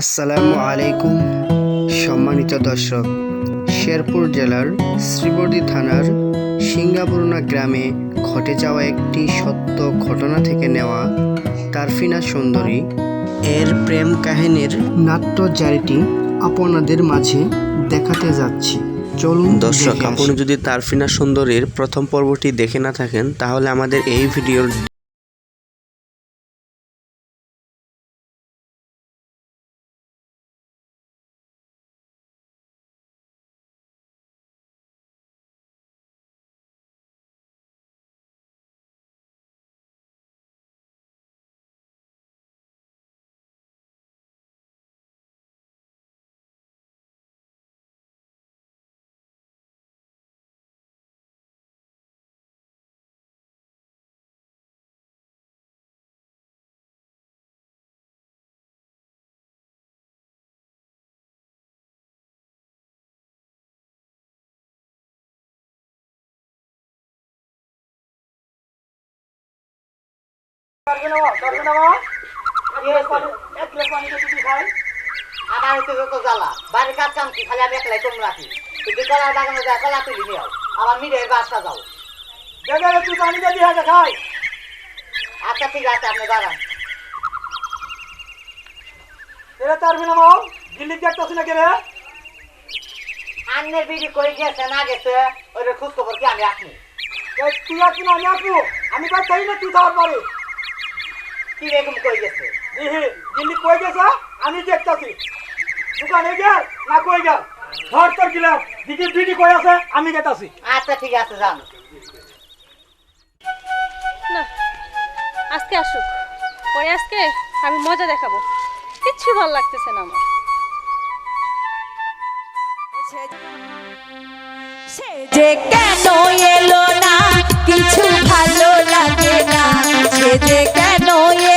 আসসালামু আলাইকুম সম্মানিত দর্শক, শেরপুর জেলার শ্রীবর্দী থানার সিঙ্গাপুরনা গ্রামে ঘটে যাওয়া একটি সত্য ঘটনা থেকে নেওয়া তারফিনা সুন্দরী এর প্রেম কাহিনীর নাট্যজারিটি আপনাদের মাঝে দেখাতে যাচ্ছি। চলুন দর্শক, আপনি যদি তারফিনা সুন্দরীর প্রথম পর্বটি দেখে না থাকেন তাহলে আমাদের এই ভিডিওর আমার হচ্ছে যত জ্বালা বাড়ির কাজ কাম কি খালি আমি একলাই তোমরা রাখি তুই কলার বাগানে যায় কলা তুলি নিও আমার মিলে বাসা যাও তুই পানি দিয়ে দিয়ে খাই। আচ্ছা ঠিক আছে, আপনি দাঁড়ান। এরা তারবি না মাও দিল্লি দেখতেছি না কেরে আন্নের বিড়ি কই গেছে না গেছে ওরে খোঁজ খবর কি আমি আপনি তুই আপনি আমি আপু আমি কাজ চাই না তুই যাওয়ার পরে কি এরকম কই গেছে দিল্লি কই গেছে আমি দেখতেছি দোকানে গেল না কই গেল ধর তোর গিলাস দিদি বিড়ি কই আছে আমি গেতাছি। আচ্ছা ঠিক আছে, যান। না, আজকে আসুক, পরে আজকে আমি মজা দেখাবো। কিচ্ছু ভালো লাগতেছে না আমার। সে যে কেন এলো না কিছু ভালো লাগে না, সে যে কেন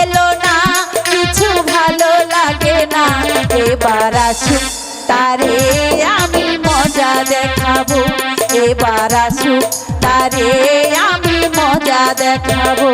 এলো না কিছু ভালো লাগে না। এবার আসুক তারে আমি মজা দেখাবো, এবার আসুক তারে আমি মজা দেখাবো।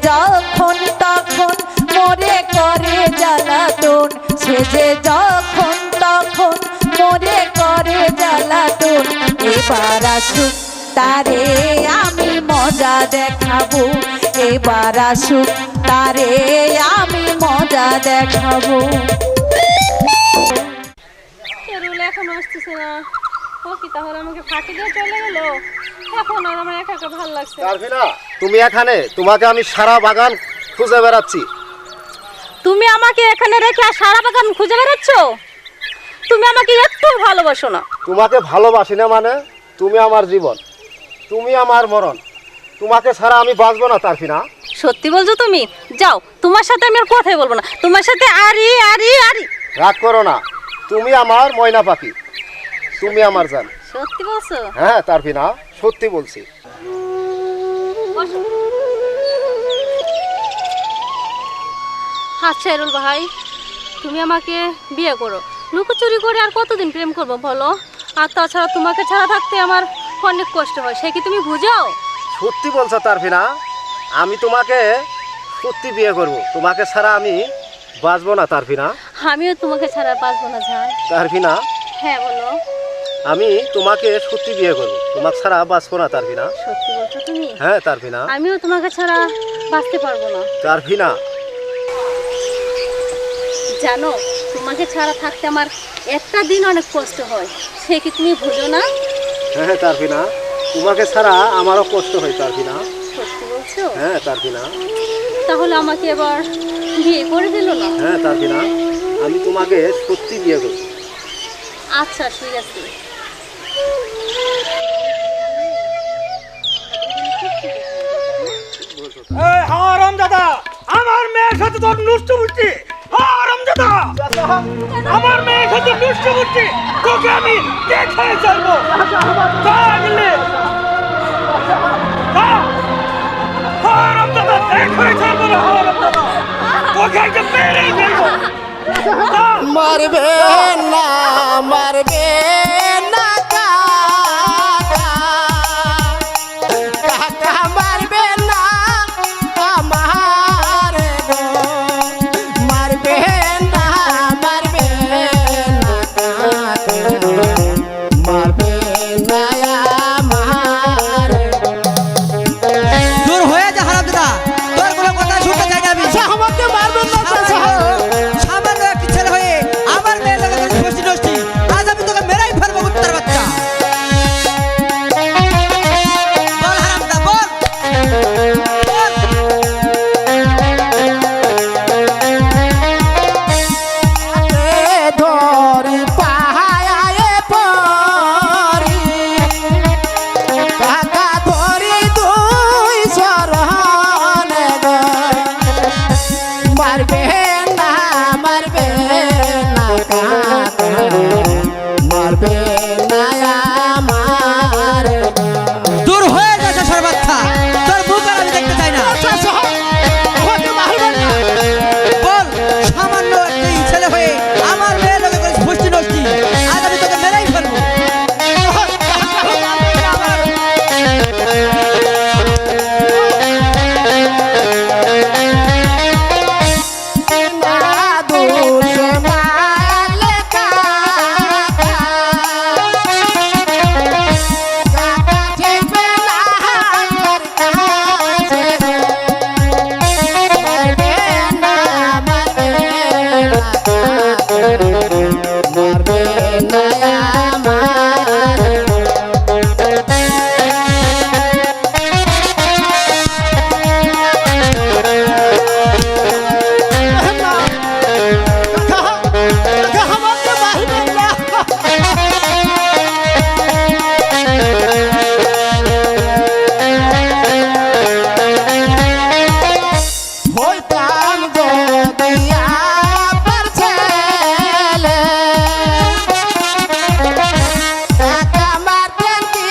যখন তখন মোরে করে জ্বালাতন, সে যে যখন তখন মোরে করে জ্বালাতন। এবার আসুক তারে আমি মজা দেখাবো, এবার আসুক তারে আমি মজা দেখাবো। এখনো আসতেছে না, ও কি তাহলে আমাকে ফাঁকি দিয়ে চলে গেল? এখন আর আমার একা একা ভালো লাগছে। তারফিনা, তুমি এখানে? তোমাকে আমি সারা বাগান খুঁজে বেড়াচ্ছি। তুমি আমাকে এখানে রেখে আর সারা বাগান খুঁজে বেড়াচ্ছ? তুমি আমাকে একটু ভালোবাসো না। তোমাকে ভালোবাসি না মানে? তুমি আমার জীবন, তুমি আমার মরণ, তোমাকে ছাড়া আমি বাঁচবো না তারফিনা। সত্যি বলছো তুমি? যাও, তোমার সাথে আমি আর কথাই বলবো না, তোমার সাথে আরি আরি আরি। রাগ করো না, তুমি আমার ময়না পাখি, তুমি আমার জান। সত্যি বলছো? হ্যাঁ তারফিনা, সত্যি বলছি। আচ্ছা এরুল ভাই, তুমি আমাকে বিয়ে করো। লুকোচুরি করে আর কতদিন প্রেম করবো বলো? আর তাছাড়া তোমাকে ছাড়া থাকতে আমার অনেক কষ্ট হয়, সে কি তুমি বুঝাও? সত্যি বলছো তারফিনা, আমি তোমাকে সত্যি বিয়ে করব, তোমাকে ছাড়া আমি বাঁচবো না তারফিনা। আমিও তোমাকে ছাড়া বাঁচবো না জান। তারফিনা, হ্যাঁ বলো। আমি তোমাকে সত্যি বিয়ে করব, তোমাকে ছাড়া বাঁচবো না তারফিনা। সত্যি বলছো তুমি? হ্যাঁ তারফিনা। আমিও তোমাকে ছাড়া বাঁচতে পারবো না তারফিনা। জানো, তোমাকে ছাড়া থাকতে আমার একটা দিন অনেক কষ্ট হয়, সে কি তুমি বুঝো না? হ্যাঁ তারফিনা, তোমাকে ছাড়া আমারও কষ্ট হয় তারফিনা। সত্যি বলছো? হ্যাঁ তারফিনা, তাহলে আমাকে এবার বিয়ে করে দিল না? হ্যাঁ তারফিনা, আমি তোমাকে সত্যি বিয়ে করবো। আচ্ছা ঠিক আছে। এই হারাম দাদা, আমার মেয়ের সাথে তোর নষ্ট বুঝছি। হারাম দাদা, আমার মেয়ের সাথে নষ্ট বুঝছি, তোকে আমি দেখাই ছাড়বো। হারাম দাদা, দেখাই ছাড়বো না। হারাম দাদা, তোকে একটা মেরেই ফেলবো। মারবে না, মারবে না কাকা, কাকা মারবে না আমার গো, মারবে না, মারবে না কাকা, মারবে না আমার। দূর হয়ে যা হারামজাদা, তোর কোনো কথা শুনতে চাই না আমি। আমাকে মারবেন না চাচা। সামান্য একটি ছেলে হয়ে আমার মেয়ের লগে তুই ফষ্টি নষ্টি, আজ আমি তোকে মেরাই ফেলবো কুত্তার বাচ্চা। বল হারামজাদা বল, বল। ধরি পাহায়ে পরি, কাকা ধরি দুই শরণে গো, মারবে না, মারবে না কাকা, মারবে না আমার। দূর হয়ে যা সর্বাচ্ছা, তোর মুখ আর আমি দেখতে চাই না। বল, সামান্য একটি ছেলে হয়ে আমার মেয়ের লগে করিস ফষ্টি নষ্টি, আজ আমি তোকে মেরাই ফেলবো। না দোষ মারলে কাকা, কাকা ঠেকবে না আমার কাছে রে, মারবে না, মারবে না কাকা, মারবে না আমার। হইতাম যদি আপনার ছেলে, কাকা মারতেন কি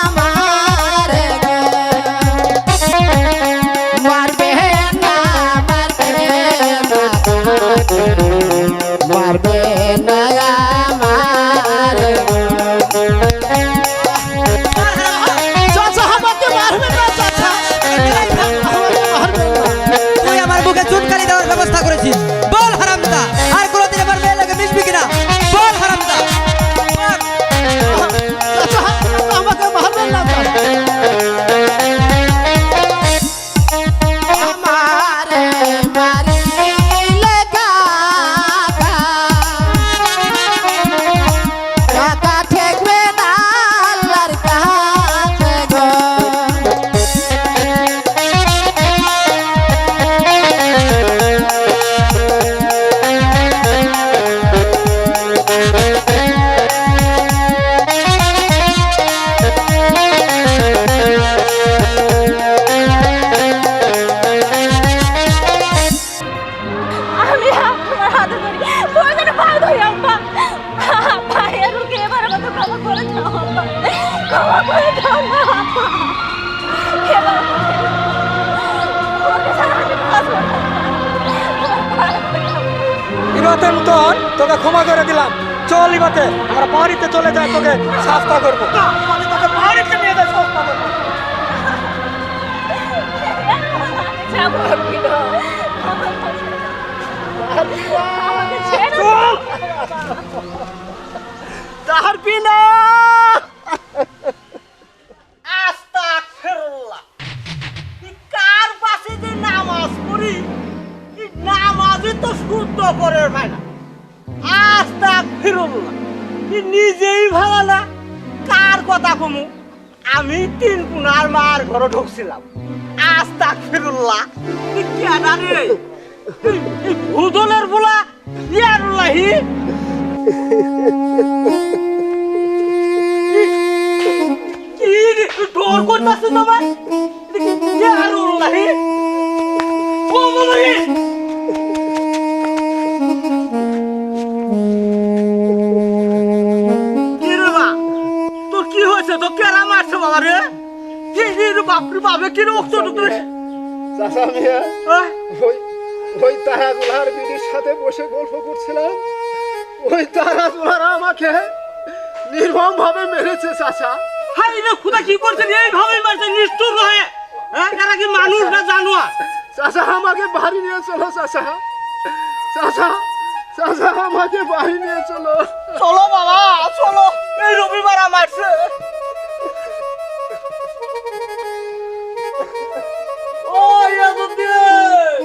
আমার গো, মারবে না, মারবে না কাকা, মারবে না আমার। চাচা আমাকে মারবে না চাচা, আমাকে মারবে না। তুই আমার বুকে চুনকালি দেওয়ার ব্যবস্থা করেছিস। বল হারামজাদা, আর কোনোদিন আমার মেয়ের লগে মিশবি কিনা? বল হারামজাদা, বল। চাচা আমাকে মারবেন না চাচা। আমারে মারিলে কাকা, কাকা ঠেকবে না আল্লাহর কাছে গো, আমি আপনার হাতে ধরি, প্রয়োজনে পায়ে ধরি আম্মা। পায়ের রুকে এবার আমাকে ক্ষমা করে দাও আম্মা, ক্ষমা করে দাও না আম্মা। এবার ওকে ছাড়া আমি বাঁচবো না। ইবাতের মতন তোকে ক্ষমা করে দিলাম। চল ইবাতে, আমরা বাড়িতে চলে যাই, তোকে শাস্তা করবো। আমি তোকে বাড়িতে নিয়ে যাই, শাস্তা করবো। যাবো না। আমাকে ছেড়ে দাও। চল। তারফিনা, আস্তাগফিরুল্লাহ। তুই কার পাশে যে নামাজ পড়ি, এই নামাজই তো শুদ্ধ করে ভাই না। আস্তাগফিরুল্লাহ, তুই নিজেই ভালো না, কার কথা কমু। আমি 3 কুনার মার ঘরে ঢুকছিলাম, আস্তাগফিরুল্লাহ তুই কি আরে ভুদলের বলা ইয়ারুল্লাহি কি ডোর করতাছ তোমার ইয়ারুল্লাহি ও মামনি কি রে মা তোর কি হয়েছে তো কেরা মারছে বাবা রে কি রে বাপরে বাপে কি রক্ত তুই চাচা মিয়া ওই তারাগুলার বিডির সাথে বসে গল্প করছিলাম ওই তারাগুলারা আমাকে নির্মম ভাবে মেরেছে চাচা। হাই রে খুদা কি করছে এইভাবে মারছে নিষ্ঠুর হয়ে হ্যাঁ এরা কি মানুষ না জানোয়ার চাচা আমাকে বাড়ি নিয়ে চলো চাচা চাচা চাচা আমাকে বাড়ি নিয়ে চলো। চলো বাবা চলো এই রবিবার মারছে ও ইয়াদুদ্দিন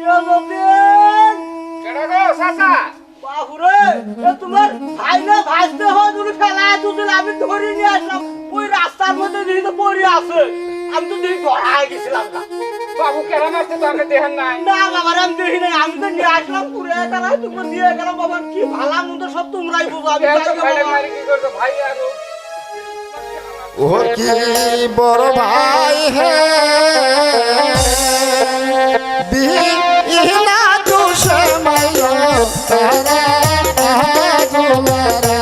ইয়াদুদ্দিন কেডা গো চাচা? বাহুরে এ তোমার ভাই না ভাইতে হয় তুমি ফেলায় তুলে আমি ধরে নিয়ে আসলাম ওই রাস্তার মধ্যে দেখি তো পড়ে আছে আমি তো দেখি ধরায় গেছিলাম না বাবু কেডা মারছে তো আমি দেখেন নাই? না বাবা আমি দেখি নাই আমি তো নিয়ে আসলাম পুরে তারা তুমি দিয়ে গেলাম বাবা কি ভালো মন্দ সব তোমরাই বুঝো আমি কি করছো ভাই আরো ও কি বড় ভাই হে বিনা তুষে মাইলো তারা গোলারা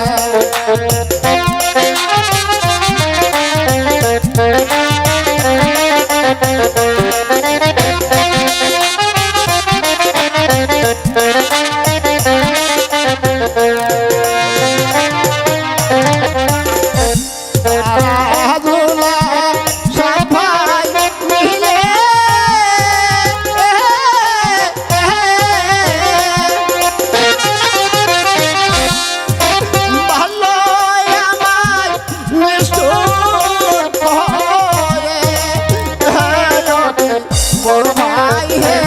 বড় ভাই হে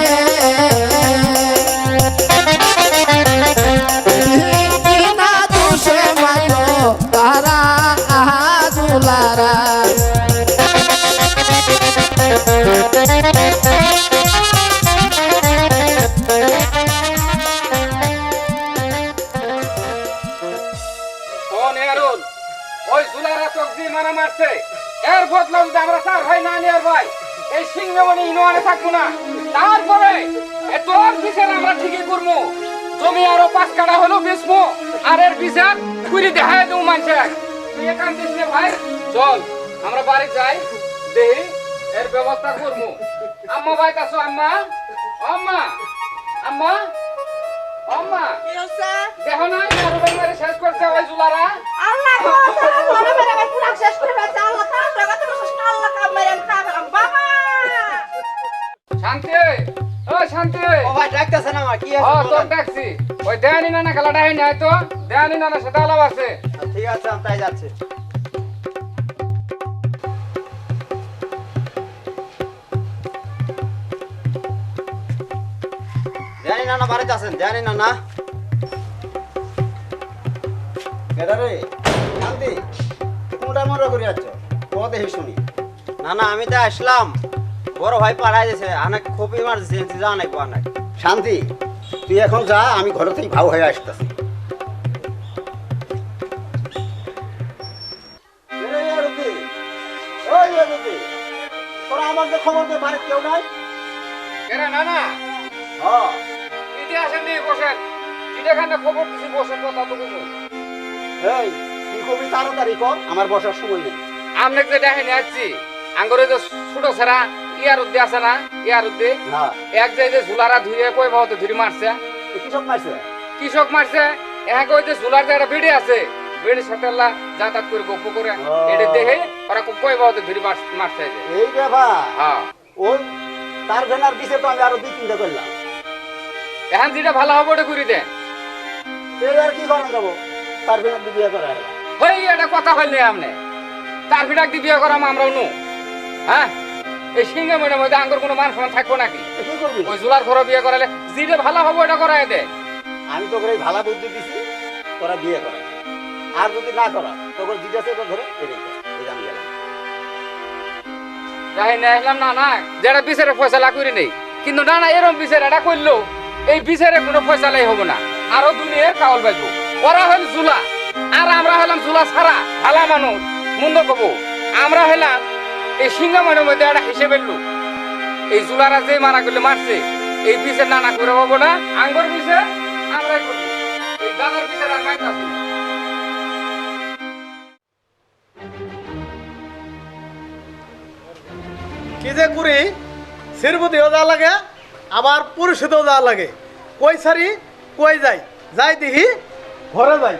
বিনা তুষে মাইলো তারা দুলারা ওই জুলারা চোখ দিয়ে মারা মারছে এর বদলাম যে আমরা চার ভাই না নিয়ার ভাই এই সিংহমণি ইনোয়ানে থাকবো না তারপরে তোর বিচার আমরা ঠিকই করবো জমি আরো 5 কাঠা হলো বেচবো আর এর বিচার পুরি দেখায় দেবো মানুষে তুই এখান দিস ভাই চল আমরা বাড়ি যাই দেখি এর ব্যবস্থা করবো আম্মা ভাই কাছো আম্মা আম্মা আম্মা আম্মা দেখো না শেষ করছে ওই জুলারা আল্লাহ গো মনে মনে আমার পুরা শেষ করে ফেলছে আল্লাহ তাআলা কথা বলছ আল্লাহ কাম মেরেন কাম বাবা শান্তি ও শান্তি ও ভাই ডাকতেছেন আমার কি ও আছে তোর ট্যাক্সি ওই দেয়ানি নানা খেলাটা হয় নাই তো দেয়ানি নানা সাথে আলাপ আছে ঠিক আছে আমি তাই যাচ্ছি জানি না না বাড়িতে আছেন জানি না না কেদারে শান্তি কোনটা মনে করে যাচ্ছ কত দেখি শুনি না না আমি তো আসলাম বড় ভাই পাড়ায় গেছে অনেক খুব ইমার্জেন্সি যা নাই বা নাই শান্তি তুই এখন যা আমি ঘর থেকে ভাও হয়ে আসতেছি তোরা আমাকে খবর দে বাড়িতে কেউ নাই কেন নানা হ্যাঁ ইতিহাসে নিয়ে বসেন যেখানে খবর দিছি বসেন কথা তো কই এই তুই কবি তাড়াতাড়ি কর আমার বসার সময় নেই আমনে যে দেখেনি আসছি আঙ্গরে যে ছোট ছাড়া ইয়ার উদ্দে আছে না ইয়ার উদ্দে হ্যাঁ এক জায়গায় যে ঝুলারা ধুয়ে কই ভাবতে ধুরি মারছে কৃষক মারছে কৃষক মারছে এক ওই যে ঝুলার যে একটা বেড়ে আছে বেড়ে সটেল্লা যাতায়াত করে গপ্প করে এটা দেখে ওরা কই ভাবতে ধুরি মারছে এই ব্যাপার হ্যাঁ ওই তার ভেনার দিছে তো আমি আরো 2-3টা করলাম এখন যেটা ভালো হবে ওটা করে দেন এই আর কি করা যাব তার ভেনার দিয়ে বিয়ে করা হলো ওই একটা কথা হইলে আমনে তার ভিটাক দিয়ে বিয়ে করাম আমরাও নু হ্যাঁ এই সিংহে মনের মধ্যে আঙ্গুর কোনো মান সম্মান থাকবো নাকি কি করবি ওই জুলার ঘরে বিয়ে করালে যেটা ভালো হবে ওটা করাই দে আমি তো করে ভালো বুদ্ধি দিছি তোরা বিয়ে করা আর যদি না করা তোকে জিজ্ঞাসা করে ধরে এই আমি গেলাম তাই না আসলাম না না যেটা বিচারে ফয়সালা করে নেই কিন্তু না না এরকম বিচার এটা করলো এই বিচারে কোনো ফয়সালাই হবো না আরো দুনিয়ার কাউল বাজবো ওরা হল জুলা আর আমরা হলাম জুলা ছাড়া ভালা মানুষ মন্দ কব আমরা হলাম এই সিংহামনের মধ্যে একটা হিসেবে লোক এই জুলারা যে মারা করলে মারছে এই বিচার নানা করে হবো না আঙ্গর বিচার আমরাই করবো এই দাদার বিচার আর মাইতাছি না। কি যে করি শিরবুদিও যা লাগে আবার পুরুষেও যা লাগে কই সারি কই যাই যাই দেখি ঘরে যাই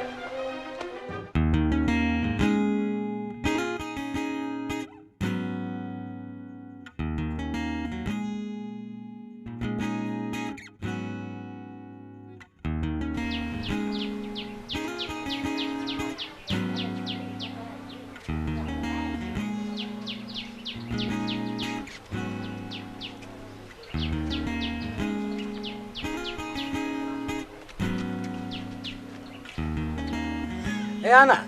এ না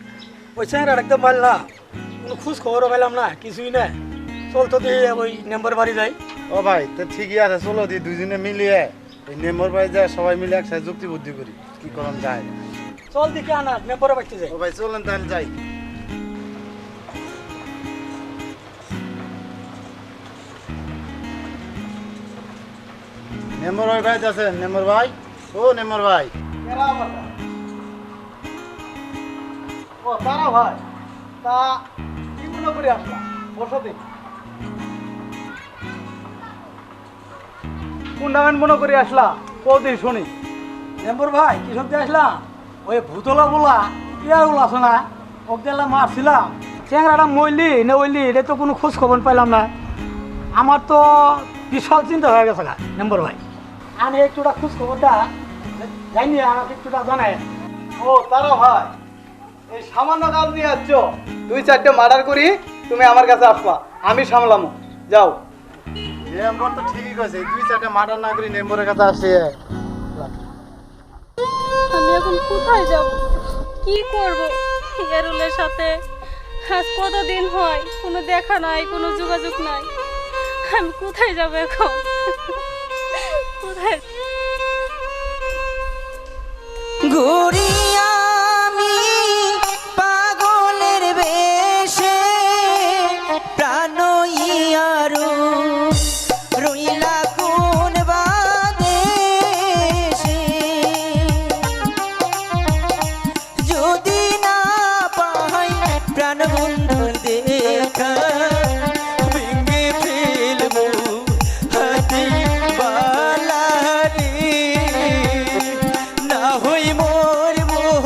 ওই চেহারা একদম ভালো না কোনো খোঁজ খবরও পেলাম না কিছুই না চল তো দিয়ে ওই নেম্বার বাড়ি যাই ও ভাই তো ঠিকই আছে চলো দি দুজনে মিলিয়ে এই নেম্বর বাড়ি যায় সবাই মিলে একসাথে যুক্তি বুদ্ধি করি কি করলাম যায় চল দেখি আনা নেম্বার বাড়িতে যাই ও ভাই চলেন তাহলে যাই নেম্বর ভাই ভাই আছেন নেম্বর ভাই ও নেম্বর ভাই ও তারা ভাই তা কি মনে করে আসলা বসো দিন কোন নামেন মনে করে আসলা কদিন শুনি নেম্বর ভাই কি সব আসলাম ওই ভূতলা বলা ইয়াগুলো আছে না ওকে মারছিলাম চেংরাটা মইলি না ওইলি এটা তো কোনো খোঁজ খবর পাইলাম না আমার তো বিশাল চিন্তা হয়ে গেছে না নেম্বর ভাই আমি একটুটা খোঁজ খবরটা জানি আমাকে একটুটা জানাই ও তারা ভাই এই সামান্য কাজ নিয়ে আসছ 2-4টে মার্ডার করি তুমি আমার কাছে আসবা আমি সামলামো যাও নেম্বর তো ঠিকই কইছে 2-4টা মার্ডার না করি নেম্বরের কাছে আসে আমি এখন কোথায় যাব কি করব ইয়ারুলের সাথে আজ কতদিন হয় কোনো দেখা নাই কোনো যোগাযোগ নাই আমি কোথায় যাব এখন কোথায় ঘুরি আমি পাগলের বেশে প্রাণ ইয়ারু রইলা কোন বাদেশে যদি না পাই প্রাণ বন্ধু দেখা ভেঙে ফেলবো হাতি বালা রে না হই মোর মোহ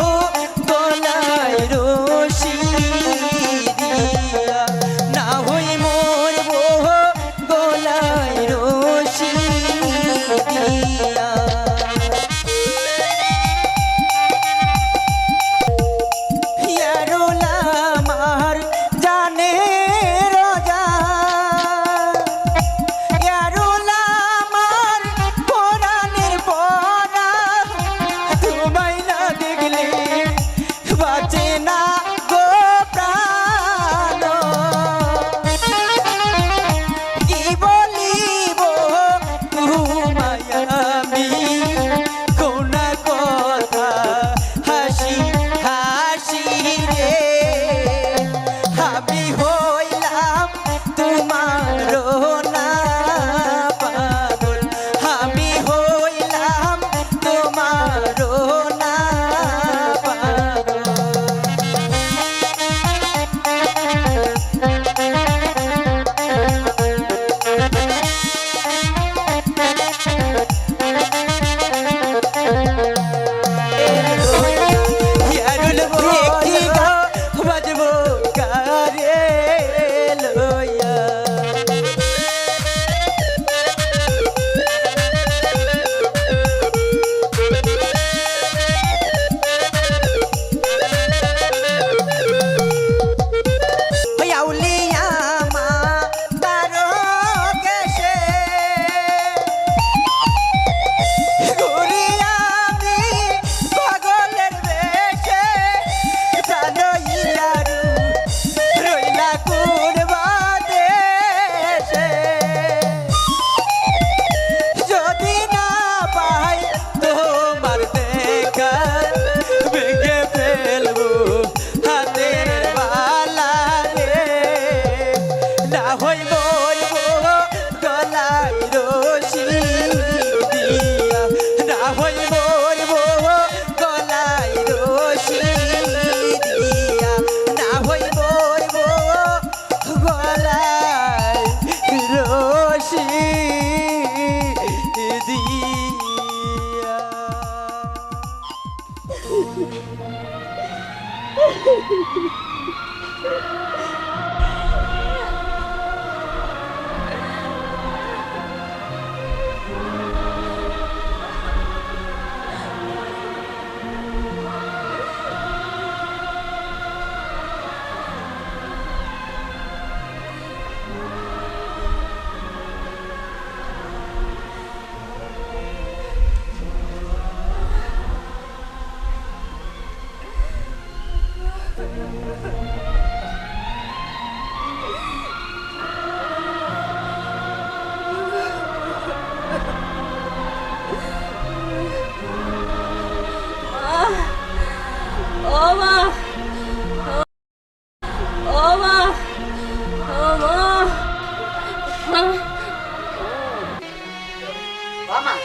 মাই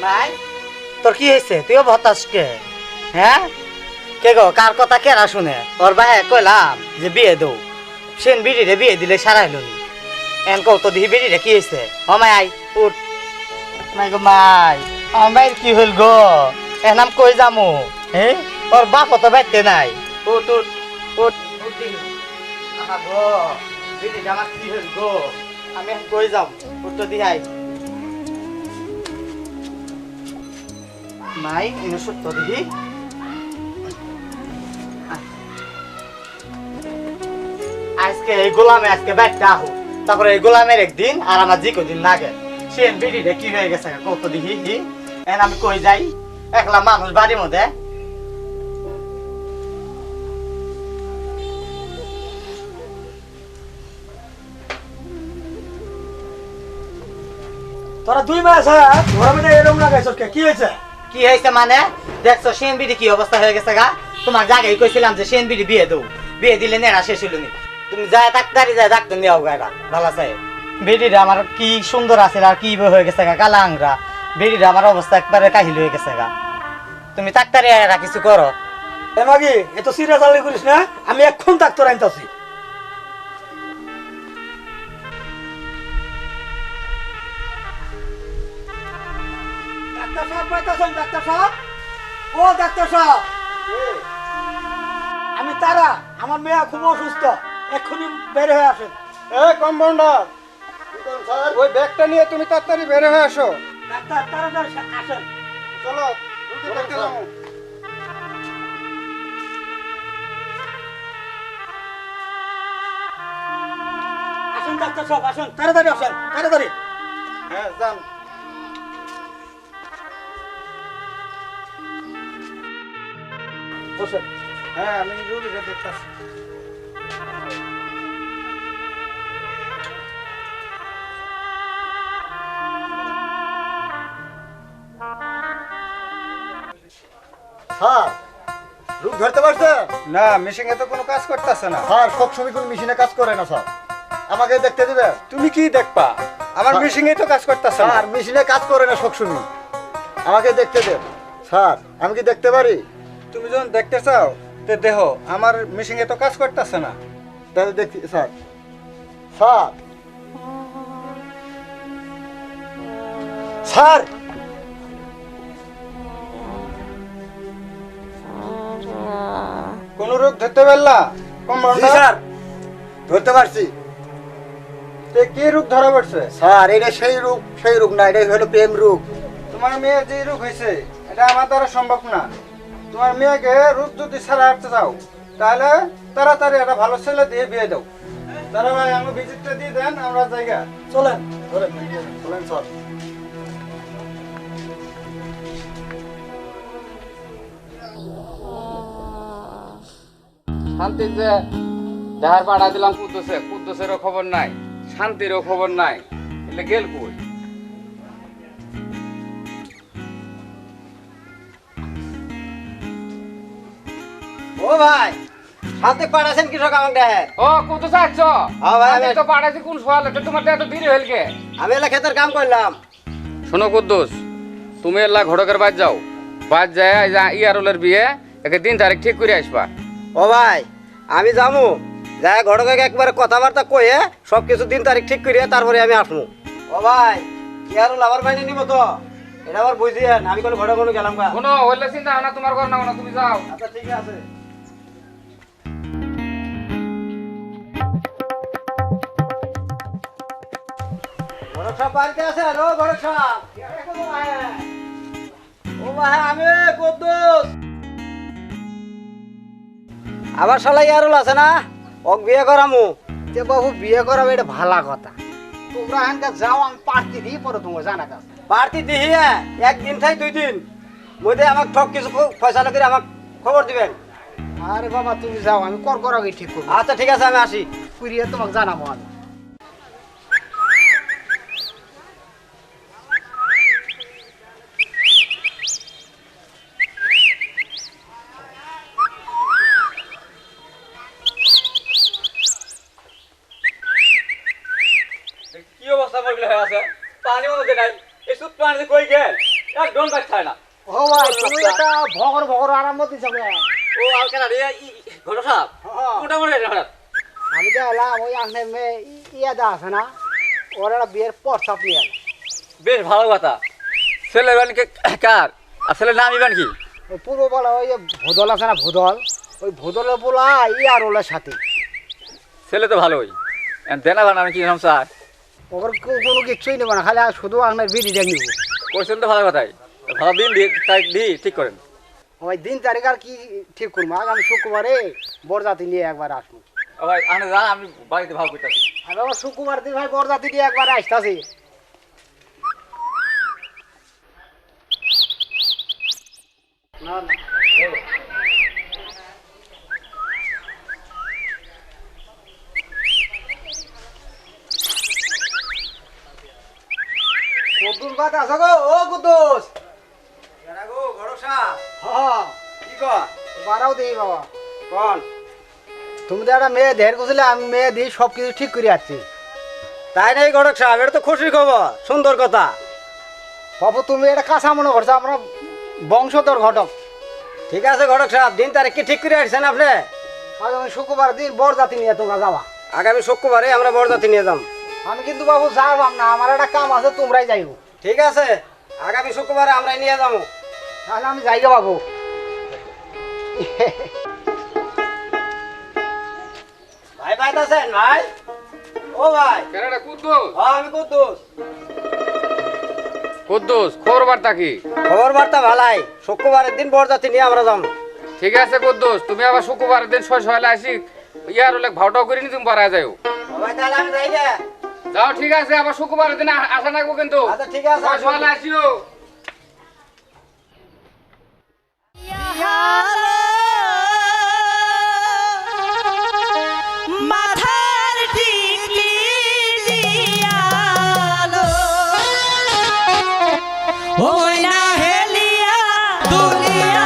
মাই তোর কি হয়েছে তুইও ভতাস কে হ্যাঁ কে গো কার কথা কেরা শুনে ওর ভাই কইলাম যে বিয়ে দৌ সেন বিড়িরে বিয়ে দিলে সারাইল নি এন কৌ তো দিহি বিড়িরে কি হয়েছে ও মাই আই উঠ মাই গো মাই আমার মায়ের কি হইল গো এনাম কই যামু হ্যাঁ ওর বাপ তো বাইতে নাই উঠ উঠ উঠ উঠ দিহি আহা গো বিড়িটা আমার কি হইল গো আমি এখন কই যাম উঠ তো দিহাই মাই ইনো সত্য দিহি আজকে এই গোলামে আজকে ব্যাগটা আহো তারপরে এই গোলামের একদিন আর আমার জি কদিন লাগে সে বিড়িটা কি হয়ে গেছে কত দিহি হি এন আমি কই যাই একলা মানুষ বাড়ির মধ্যে তোরা 2 মাস ঘরের মধ্যে এরকম লাগাইছ কি হয়েছে কি হয়েছে মানে দেখছো সেন বিড়ি কি অবস্থা হয়ে গেছে গা তোমার জায়গায় কইছিলাম যে সেন বিড়ি বিয়ে দেবো বিয়ে দিলে নেড়া শেষ হইল নি তুমি যায় ডাক্তারি যায় ডাক্তার নিয়ে গাড়া ভালো আছে বিড়িটা আমার কি সুন্দর আছে আর কি হয়ে গেছে গা কালা আংরা বিড়িটা আমার অবস্থা একবারে কাহিল হয়ে গেছে গা তুমি ডাক্তারি এরা কিছু করো এ মাগি এত সিরিয়াস আলি করিস না আমি এখন ডাক্তার আনতাছি ডাক্তার সাহেব পাইতাছেন ডাক্তার সাহেব ও ডাক্তার সাহেব আমি তারা আমার মেয়ে খুব অসুস্থ এক্ষুনি বের হয়ে আসেন এ কম্পাউন্ডার ওই ব্যাগটা নিয়ে তুমি তাড়াতাড়ি বের হয়ে আসো ডাক্তার তাড়াতাড়ি আসেন চলো রুগী দেখতে যাবো। আসেন ডাক্তার সাহেব আসেন তাড়াতাড়ি আসেন তাড়াতাড়ি হ্যাঁ যান বসেন হ্যাঁ আমি রুগীটা দেখতেছি স্যার রূপ ধরতে পারছে না মেশিনে তো কোনো কাজ করতেছে না স্যার সবসময় কোন মেশিনে কাজ করে না স্যার আমাকে দেখতে দিবে তুমি কি দেখবা আমার স্যার- মেশিনে তো কাজ করতেছে না স্যার মেশিনে কাজ করে না সবসময় আমাকে দেখতে দেন স্যার আমি কি দেখতে পারি তুমি যখন দেখতে চাও তো দেহ আমার মেশিনে তো কাজ করতেছে না তাহলে দেখি স্যার স্যার স্যার কোন রোগ ধরতে পারলা জি কম্পাউন্ডার স্যার ধরতে পারছি তে কি রোগ ধরা পড়ছে স্যার এটা সেই রোগ না এটা হলো প্রেম রোগ তোমার মেয়ের যে রোগ হয়েছে এটা আমার দ্বারা সম্ভব না তোমার মেয়েকে রোগ যদি ছাড়া আসতে চাও তাহলে তাড়াতাড়ি একটা ভালো ছেলে দিয়ে বিয়ে দাও তারা ভাই আমি ভিজিটটা দিয়ে দেন আমরা জায়গা চলেন ধরেন বলেন স্যার শান্তি যে দেহার পাঠা দিলাম কুদ্দুসেরও খবর নাই শান্তিরও খবর নাই এলে গেল কই ও ভাই শান্তি পাঠাছেন কৃষক আমাকে দেখে ও কুদ্দুস আছ হ্যাঁ ভাই, আমি আমি- তো পাঠাইছি কোন সোয়াল এটা তোমার এত দেরি হইল কে আমি এলা ক্ষেতের কাম করলাম শোনো কুদ্দুস তুমি এলা ঘটকের বাদ যাও বাদ যায় ইয়ারুলের বিয়ে একে দিন তারিখ ঠিক করে আসবা ও ভাই আমি যামু যাই ঘটকে একবারে কথাবার্তা কয়ে সব কিছু দিন তারিখ ঠিক করিয়া তারপরে আমি আসবো ও ভাই কি আর লাভার বাইনে নিব তো এটা আবার বুঝিয়েন আমি কোনো ঘটক কোনো গেলাম গা কোনো হইলে চিন্তা হয় না তোমার ঘর না কোনো তুমি যাও আচ্ছা ঠিক আছে ঘটক সাহেব বাড়িতে আছে ও ঘটক সাহেব ও ভাই আমি কুদ্দুস আবার শালা ইয়ারুল আছে না ওক বিয়ে করামু তে বাবু বিয়ে করাবো এটা ভালা কথা তোমরা হানকা যাও আমি পার্টি দিই পরে তোমার জানা কাজ পার্টি দিহি একদিন থাই 2 দিন মধ্যে আমাকে ঠক কিছু পয়সা করে আমাকে খবর দিবেন আরে বাবা তুমি যাও আমি কর আগে ঠিক করব আচ্ছা ঠিক আছে আমি আসি পুরিয়ে তোমাকে জানাবো আমি কি অবস্থা করলে হয়ে আছে পানিও মধ্যে নাই এই সুত পানি কই গেল একদম বাচ্চায় না ও ভাই তুমি এটা ভগর ভগর আরাম দিছ গে ও আলকানা রে ঘর সাহেব কোটা মরে রে আমি তো এলাম ওই আনে মে ইয়াদা আছে না ওরা বিয়ের প্রস্তাব নিয়ে এলো। বেশ ভালো কথা ছেলে বানকে কার আসলে নাম ইবান কি ওই পূর্ব বলা ওই যে ভোদল আছে না ভোদল ওই ভোদলের বলা আর ওলার সাথে ছেলে তো ভালোই দেনা বানা কি নাম স্যার ওর কোনো কিছুই নেব না খালি শুধু আপনার বিড়িটা নিব কোশ্চেন তো ভালো কথাই ভালো দিন তারিখ দি ঠিক করেন ওই দিন তারিখ আর কি ঠিক করবো আগামী শুক্রবারে বরযাত্রী নিয়ে একবার আসবো ও ভাই আপনি যান আমি বাড়িতে ভাব করতেছি আমি আবার শুক্রবার দিন ভাই বরযাত্রী নিয়ে একবার আসতেছি না না কুদ্দুস বাদ আছো গো ও কুদ্দুস এরা গো ভরসা হ্যাঁ কি কর বাড়াও দিই বাবা কোন তুমি তো একটা মেয়ে ঢের কুছিলে আমি মেয়ে দিই সব কিছু ঠিক করে যাচ্ছি তাই নাই ঘটক সাহেব এটা তো খুশির খবর সুন্দর কথা বাবু তুমি এটা কাঁচা মনে করছো আমরা বংশধর ঘটক ঠিক আছে ঘটক সাহেব দিন তারিখ কি ঠিক করে আসছেন আপনি আগামী শুক্রবার দিন বরযাত্রী নিয়ে তোমরা যাবা আগামী শুক্রবারে আমরা বরযাত্রী নিয়ে যাম আমি কিন্তু বাবু যাবাম না আমার একটা কাম আছে তোমরাই যাইবো ঠিক আছে আগামী শুক্রবারে আমরা নিয়ে যাবো তাহলে আমি যাইগা বাবু ভাই ভাই আছেন ভাই ও ভাই কেনাটা কুদ্দুস আমি কুদ্দুস কুদ্দুস খবর বার্তা কি খবর বার্তা ভালাই শুক্রবারের দিন বরযাত্রী নিয়ে আমরা যাম ঠিক আছে কুদ্দুস তুমি আবার শুক্রবার দিন 6 আসি ইয়ার হলে ভাওটাও করিনি তুমি পারা যাও ভাই তাহলে আমি যাই না যাও ঠিক আছে আবার শুক্রবারের দিন আসা লাগবো কিন্তু আচ্ছা ঠিক আছে 6 আসিও মাথার টিকলি দিয়ালো ও ময়না হেলিয়া দুলিয়া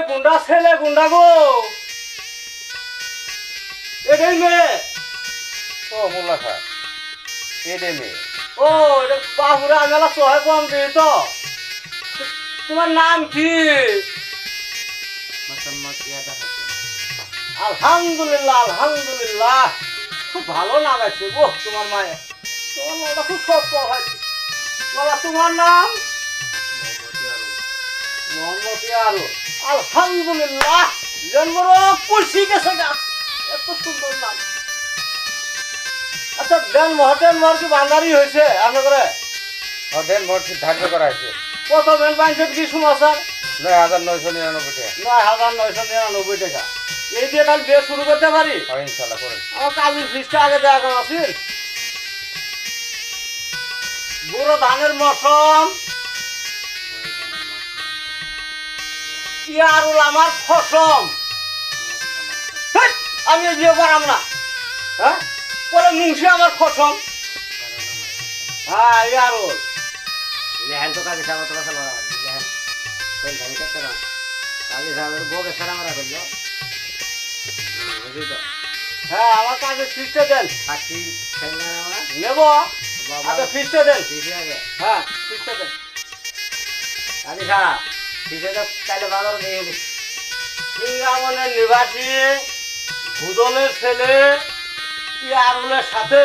গুন্ডা ছেলে গুন্ডা গো এটাই মেয়ে ও মোল্লা স্যার এটাই মেয়ে ও এটা বাবুরা মেলা সহায় কম দিই তো তোমার নাম কি আলহামদুলিল্লাহ আলহামদুলিল্লাহ খুব ভালো নাম আছে গো তোমার মায়ের তোমার নামটা খুব সত্য হয় বাবা তোমার নাম মোহাম্মদ আরো আলহামদুলিল্লাহ জন্মর খুশি গেছে না এত সুন্দর নাম আচ্ছা দেন মহটেন মর কি বান্দারি হয়েছে আপনি করে দেন ভোট ধার্য করা হয়েছে কত বেন পাইছে কি সমাচার 9,999 টাকা 9,999 টাকা এই দিয়ে তাহলে বিয়ে শুরু করতে পারি ইনশাল্লাহ করেন আমার কাজের ফিসটা আগে দেওয়া করা আছে বুড়ো ধানের মৌসুম ইয়ারুল আমার ফসম হেৎ, আমি বিয়ে করাম না হ্যাঁ পরে মুন্সি আমার খসম। হ্যাঁ ইয়ারুল লেহেন তো কাজী সাহেব তো কথা বলা লেহেন কোন জানি করতে না কাজী সাহেবের বউকে সারা মারা করলো বুঝলি তো। হ্যাঁ আমার কাছে ফিসটা দেন সাক্ষী নেব আচ্ছা ফিসটা দেন হ্যাঁ ফিসটা দেন কাজী সাহেব ফিসে তো কাইলে বাজার দিয়ে দিস সিঙ্গামনের নিবাসী ভুদলের ছেলে ইয়ারুলের সাথে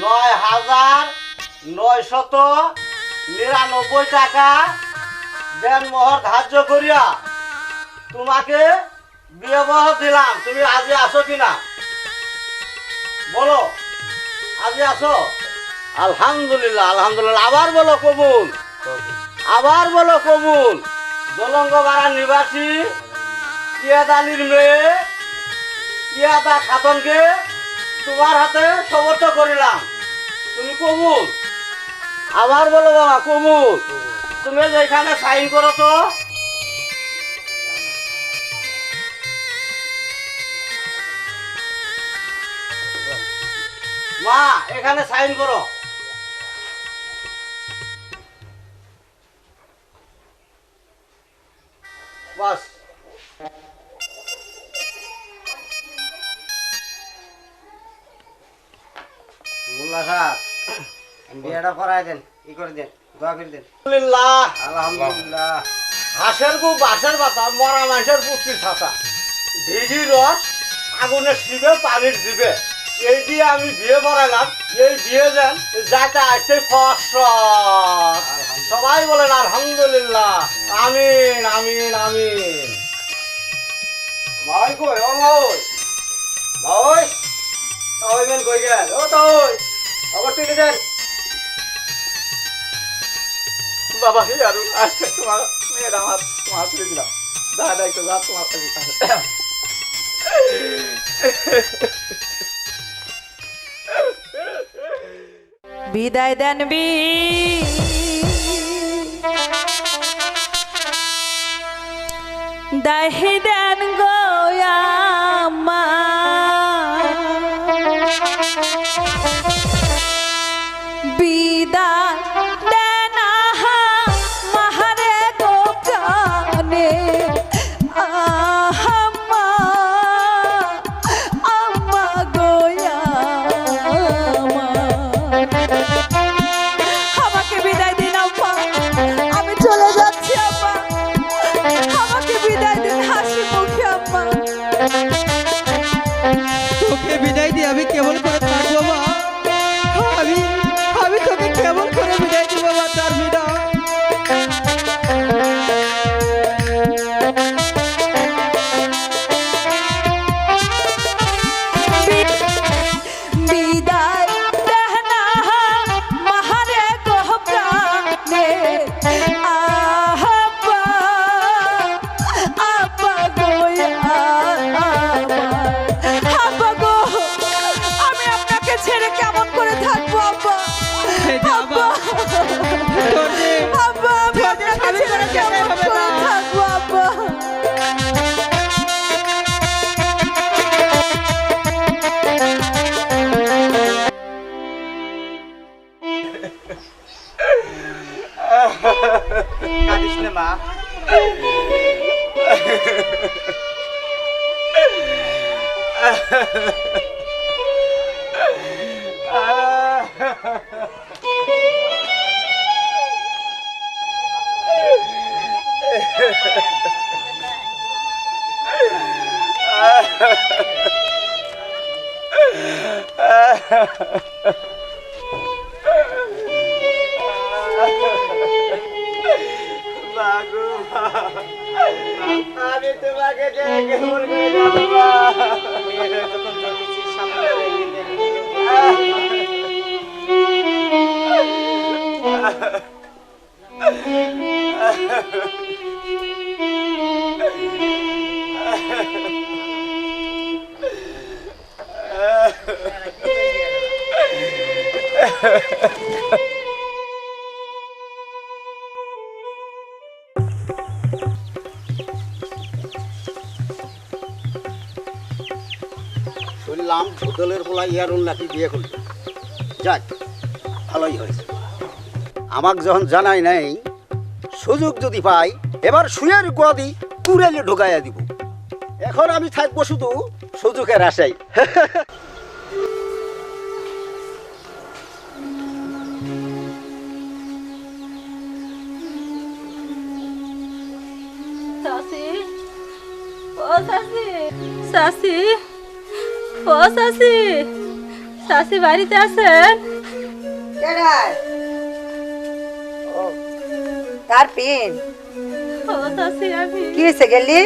৯,৯৯৯ টাকা দেন মোহর ধার্য করিয়া তোমাকে বিয়ে বহর দিলাম। তুমি আজই আসো কিনা বলো, আজই আসো? আলহামদুলিল্লাহ আলহামদুলিল্লাহ। আবার বলো কবুল, আবার বলো কবুল। দলঙ্গপাড়ার নিবাসী ইয়াদ আলীর মেয়ে ইয়াদা খাতনকে তোমার হাতে সমর্থ করিলাম। তুমি কবুল? আবার বলো বাবা কবুল। তুমি যেখানে সাইন করো তো মা, এখানে সাইন করো। বাস মোল্লা সাহেব বিয়েটা করাই দেন, ই করে দেন, দোয়া করে দেন। আলহামদুলিল্লাহ আলহামদুলিল্লাহ। হাঁসের গু বাসের পাতা, মরা মাংসের পুষ্টির ছাতা, ঢিঘির রস আগুনের শিবে পানির জিবে, এই দিয়ে আমি বিয়ে করালাম। এই বিয়ে দেন যাতে আসতে ফসল। সবাই বলেন আলহামদুলিল্লাহ। আমিন আমিন আমিন। ভাই কই ও ভাই, ভাই তাই মেন কই গেল? ও তাই আবার টিকে দেন বাবা। হে আর আজকে তোমার মেয়ের আমার তোমার তুলে দিলাম। দাদা একটু যা তোমার কাছে বিদায় দেন দাহি দেন গোয়ামা বিদায় দেন মাহারে গো প্রাণে আম্মা আম্মা গোয়ামা আমাকে বিদায় দিন আম্মা, আমি চলে যাচ্ছি আম্মা, আমাকে বিদায় দিন হাসি মুখে আম্মা। তোকে বিদায় দিয়ে আমি কেমন করে থাকবো মা? আমি তোকে কেমন করে বিদায় দিব মা? তার বিনা বিদায় দেনা মাহারে গো প্রাণে আব্বা আব্বা আব্বা গো, আমি আপনাকে ছেড়ে কেমন করে থাকবো আব্বা? আব্বা আব্বা আমি আপনাকে ছেড়ে কেমন করে থাকবো আব্বা? কাঁদিস না মা। আমি তোমাকে কেমন করে যাবো মা? যখন জন্মেছি সামনে শুনলাম ভূতলের পোলা ইয়ারুল নাকি বিয়ে করল। যাক, ভালোই হয়েছে। আমাকে যখন জানাই নাই, সুযোগ যদি পাই এবার শুয়ের গোয়াদি কুড়ালে ঢোকাইয়া দিব। এখন আমি থাকবো শুধু সুযোগের আশায়। চাচি, ও চাচি, চাচি, ও চাচি, চাচি বাড়িতে আছেন? কার পেন? ও চাচি, আমি কি হয়েছে গেলি?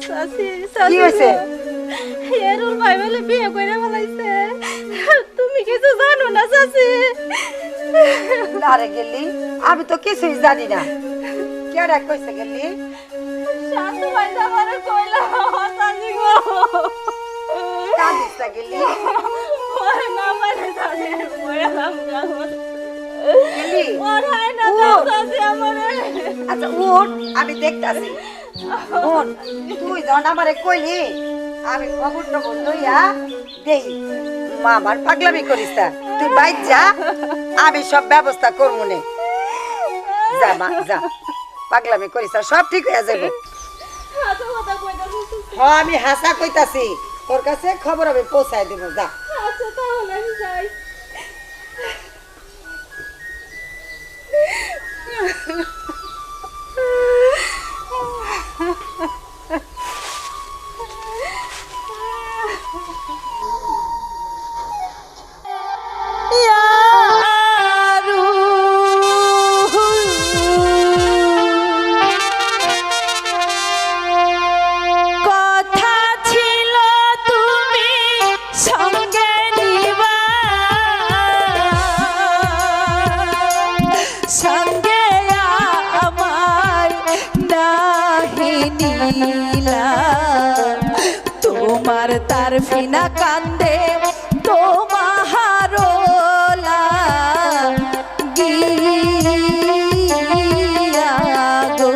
চাচি, কি চাচি হয়েছে? এরুল ভাই বলে বিয়ে করে ফেলাইছে। তুমি কিছু জানো না চাচি? না রে গেলি, আমি তো কিছুই জানি না। কেডা কইছে গেলি? শাশু ভাই আমারে কইলো চাচি গো। কাঁদিস না গেলি? ওরে না মানে চাচি মরলাম গো। গেলি? ওরাই না উঠ। চাচি আমারে। আচ্ছা উঠ, আমি দেখতাছি। উঠ, তুই যখন আমারে কইলি আমি খবর টবর লইয়া দেই। মা আমার পাগলামি করিস না, তুই বাইর যা, আমি সব ব্যবস্থা করবো নে। যা মা যা, পাগলামি করিস না, সব ঠিক হয়ে যাবে। হাসা কথা কইতাছিস। হ্যাঁ আমি হাসা কইতাছি, তোর কাছে খবর আমি পৌঁছায় দেবো। যা। আচ্ছা তাহলে আমি যাই। কথা ছিল তুমি সঙ্গে নিবা, সঙ্গে আমায় নাহি নীলা। তোমার তার ফিনা কান্দে তোমাহারোলা গিয়া গো।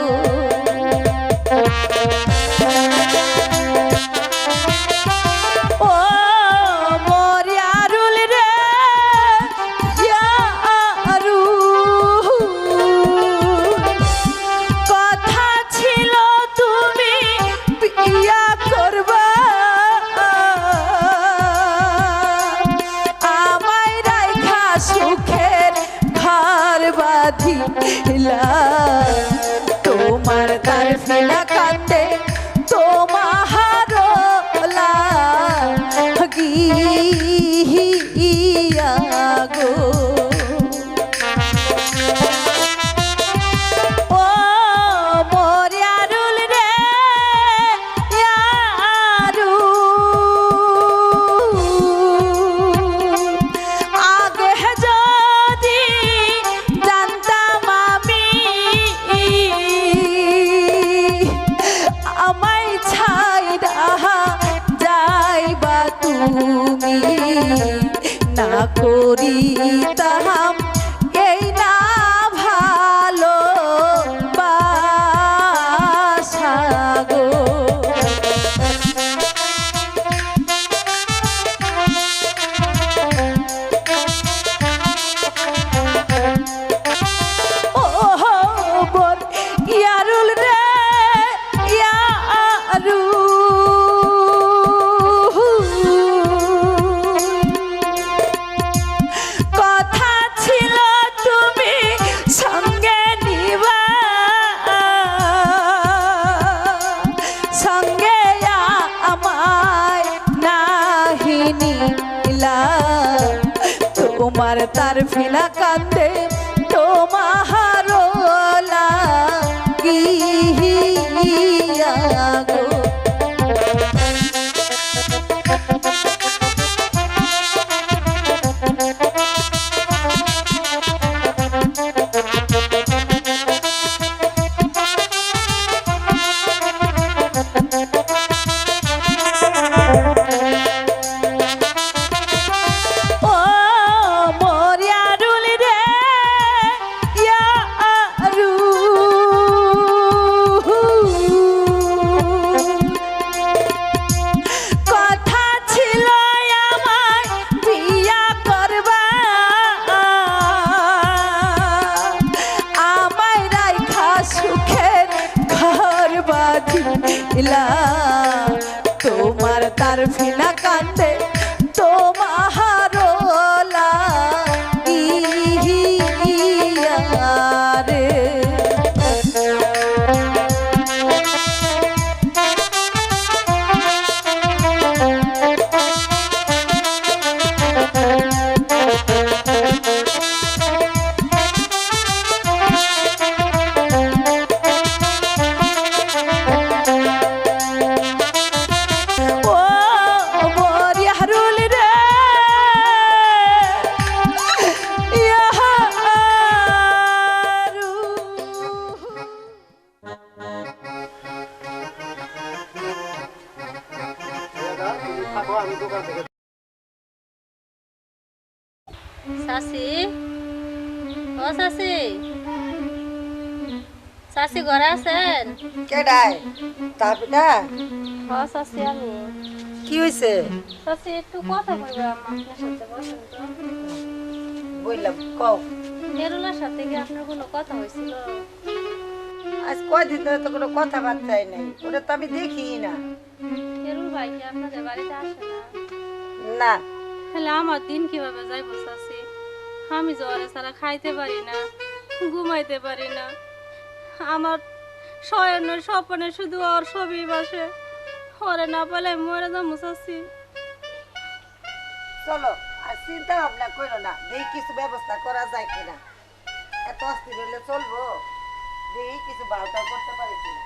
ও মরিয়ারুল রে ইয়ারুল, কথা ছিল তুমি বিয়া করবা, আমায় রাইখা সুখের ঘর বাঁধিলা। তোমার তার ফিনা কান্দে তোমাহারোলা গিয়া গো। ও মরিয়ারুল রে ইয়ারুল, আগে যদি জানতাম আমি আমায় ছাইড়া যাইবা তুমি, না করিতাম এই না ভালো বাসা গো। ও বল ইয়ারুল রে ইয়ারুল, কথা ছিল তুমি সঙ্গে নিবা, সঙ্গে আমায় নাহি নীলা। তোমার তার ফিনা কান্দে তোমাহারোলা গিয়া গো। ও মরিয়ারুল রে ইয়ারুল, রহিলা তোমার তার ফিনা কান্দে তোমার রে চাচি ও চাচি চাচি ঘরে আছেন? কেডাই তারপিটা ও চাচি আমি। কি হয়েছে? চাচি একটু কথা বলবো আপনার সাথে, বসেন তো। বললাম কও। মেরুলার সাথে কি আপনার কোনো কথা হয়েছিল? আজ কয়দিন ধরে তো কোনো কথাবার্তাই নাই, ওটা তো আমি দেখি না। মেরুল ভাই কি আপনাদের বাড়িতে আসে না? না। তাহলে আমার দিন কিভাবে যাইব চাচি? আমি জ্বরে ছাড়া খাইতে পারি না, ঘুমাইতে পারি না। আমার শয়নের স্বপ্নে শুধু ওর ছবি বাসে, ওরে না পেলে মরে যাবো চাচি। চলো আর চিন্তা ভাবনা করো না, দেখি কিছু ব্যবস্থা করা যায় কিনা। এত অস্থির হলে চলবো, দেখি কিছু বার্তা করতে পারি কিনা।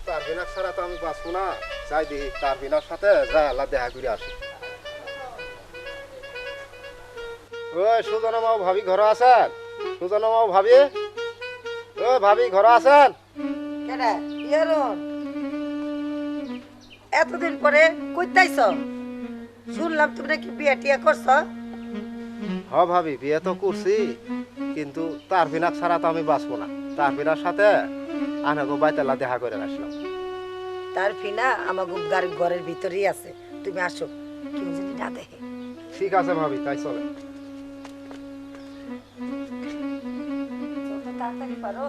তার বিনা ছাড়া তো আমি বাঁচবো না, যাই দেখি তার বিনার সাথে যা আল্লাহ দেখা করে আসি। ওই সুজনা মাও ভাবি ঘরে আছেন? সুজনা মাও ভাবি, ও ভাবি ঘরে আছেন? কেডা ইয়ারন এতদিন পরে কইতাইছ? শুনলাম তুমি নাকি বিয়ে টিয়া করছ? হ ভাবি বিয়ে তো করছি, কিন্তু তার বিনা ছাড়া তো আমি বাঁচবো না। তার বিনার সাথে আনাগো বাইতাল্লা দেখা করে আসলাম। তার ফিনা আমার ঘরের ভিতরেই আছে, তুমি আসো, কেউ যদি না দেখে। ঠিক আছে ভাবি, তাই চলে। যত তাড়াতাড়ি পারো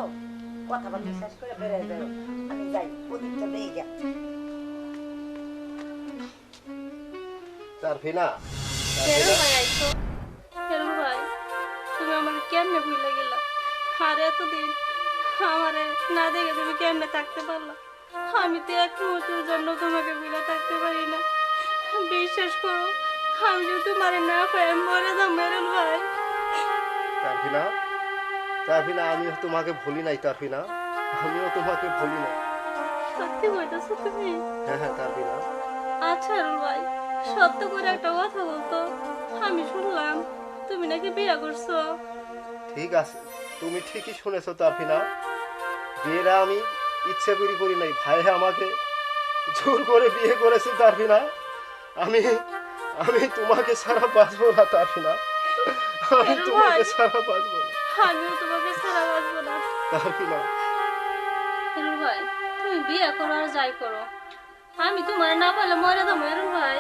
কথাবার্তা শেষ করে বেরিয়ে যাও, আমি যাই ওদিকটা দিয়ে গা। তার ফিনা, মেরুল ভাই আইছো? মেরুল ভাই তুমি আমাকে কেমনে ভুলে গেলা? আর এতদিন আমারে না দেখে তুমি কেমনে থাকতে পারলা? আমি তো এক মুহূর্তের জন্য তোমাকে ভুলে থাকতে পারি না। বিশ্বাস করো, আমি যদি তোমারে না পাই মরে যাও মেরুল ভাই। তারফিনা, তারফিনা আমিও তোমাকে ভুলি নাই। তারফিনা আমিও তোমাকে ভুলি নাই। সত্যি বলতেছো তুমি? হ্যাঁ হ্যাঁ তারফিনা। আচ্ছা রুল ভাই, সত্য করে একটা কথা বলতো। আমি শুনলাম তুমি নাকি বিয়ে করছো। ঠিক আছে, তুমি ঠিকই শুনেছো তারফিনা। বিয়েটা আমি ইচ্ছে করি নাই, ভাই আমাকে জোর করে বিয়ে করেছে তারফিনা। আমি আমি তোমাকে ছাড়া বাঁচবো না তারফিনা, আমি তোমাকে ছাড়া বাঁচবো না। আমিও তোমাকে ছাড়া বাঁচবো না তারফিনা। রুল ভাই তুমি বিয়ে করো আর যাই করো, আমি তোমার না পারলে মরে যাবো। রুল ভাই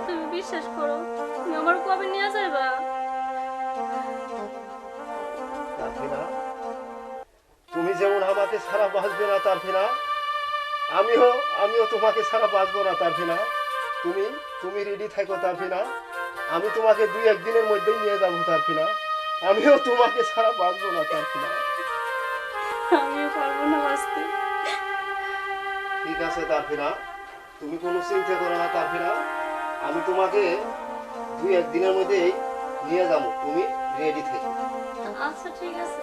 তুমি বিশ্বাস করো, তুমি আমার কবে নিয়ে যাইবা? তারফিনা তুমি যেমন আমাকে ছাড়া বাঁচবে না তারফিনা, আমিও তোমাকে ছাড়া বাঁচবো না তারফিনা। তুমি রেডি থাকো তারফিনা, আমি তোমাকে 2-1 দিনের মধ্যেই নিয়ে যাবো তারফিনা। আমিও তোমাকে ছাড়া বাঁচবো না তারফিনা। আমিও পারবো না বাঁচতে। ঠিক আছে তারফিনা, তুমি কোনো চিন্তা করো না তারফিনা, আমি তোমাকে 2-1 দিনের মধ্যেই নিয়ে যাবো, তুমি রেডি থাকো। আচ্ছা ঠিক আছে,